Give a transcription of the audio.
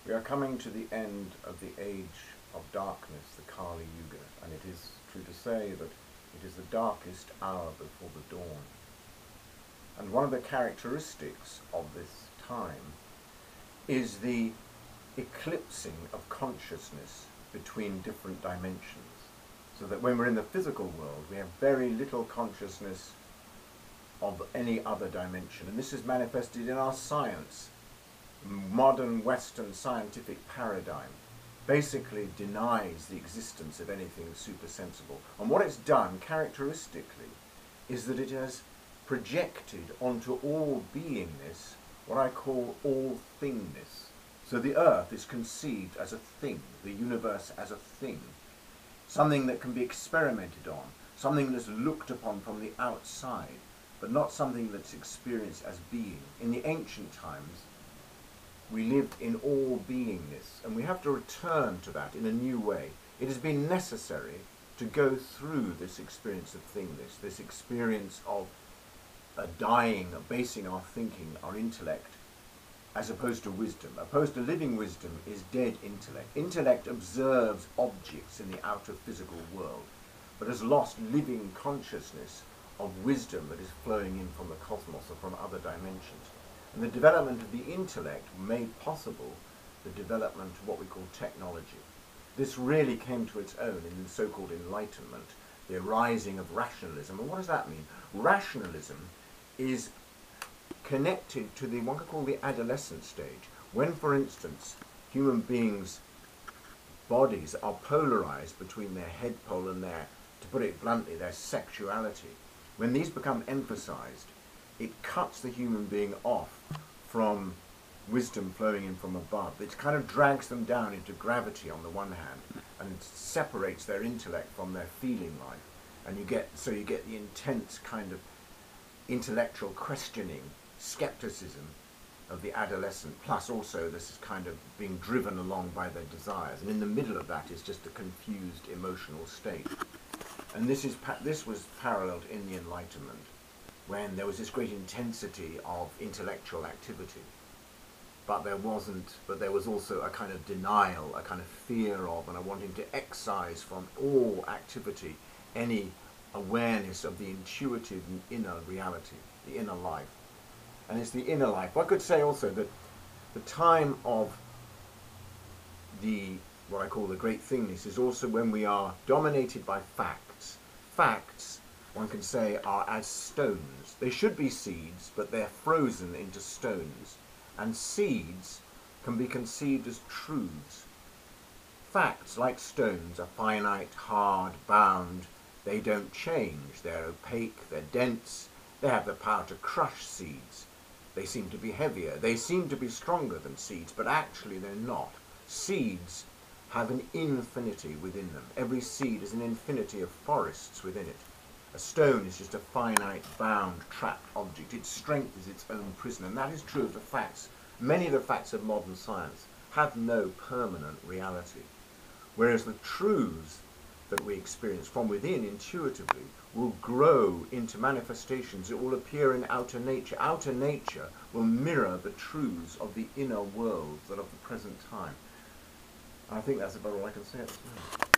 We are coming to the end of the age of darkness, the Kali Yuga, and it is true to say that it is the darkest hour before the dawn. And one of the characteristics of this time is the eclipsing of consciousness between different dimensions. So that when we're in the physical world, we have very little consciousness of any other dimension. And this is manifested in our science. Modern Western scientific paradigm basically denies the existence of anything supersensible. And what it's done, characteristically, is that it has projected onto all beingness what I call all thingness. So the earth is conceived as a thing, the universe as a thing, something that can be experimented on, something that's looked upon from the outside, but not something that's experienced as being. In the ancient times, we lived in all beingness, and we have to return to that in a new way. It has been necessary to go through this experience of thingness, this experience of dying, basing our thinking, our intellect, as opposed to wisdom. Opposed to living wisdom is dead intellect. Intellect observes objects in the outer physical world, but has lost living consciousness of wisdom that is flowing in from the cosmos or from other dimensions. And the development of the intellect made possible the development of what we call technology. This really came to its own in the so-called Enlightenment, the arising of rationalism. And what does that mean? Rationalism is connected to the what we call the adolescent stage, when, for instance, human beings' bodies are polarized between their head pole and their, to put it bluntly, their sexuality. When these become emphasized, it cuts the human being off from wisdom flowing in from above. It kind of drags them down into gravity on the one hand and separates their intellect from their feeling life. And you get the intense kind of intellectual questioning, skepticism of the adolescent, plus also this is kind of being driven along by their desires. And in the middle of that is just a confused emotional state. And this was paralleled in the Enlightenment, when there was this great intensity of intellectual activity. But there was also a kind of denial, a kind of fear of, and a wanting to excise from all activity any awareness of the intuitive and inner reality, the inner life. And it's the inner life. I could say also that the time of what I call the great thingness is also when we are dominated by facts. Facts, one can say, are as stones. They should be seeds, but they're frozen into stones. And seeds can be conceived as truths. Facts, like stones, are finite, hard, bound. They don't change. They're opaque, they're dense. They have the power to crush seeds. They seem to be heavier. They seem to be stronger than seeds, but actually they're not. Seeds have an infinity within them. Every seed is an infinity of forests within it. A stone is just a finite, bound, trapped object. Its strength is its own prison, and that is true of the facts. Many of the facts of modern science have no permanent reality, whereas the truths that we experience from within intuitively will grow into manifestations. It will appear in outer nature. Outer nature will mirror the truths of the inner world that of the present time. I think that's about all I can say at this moment.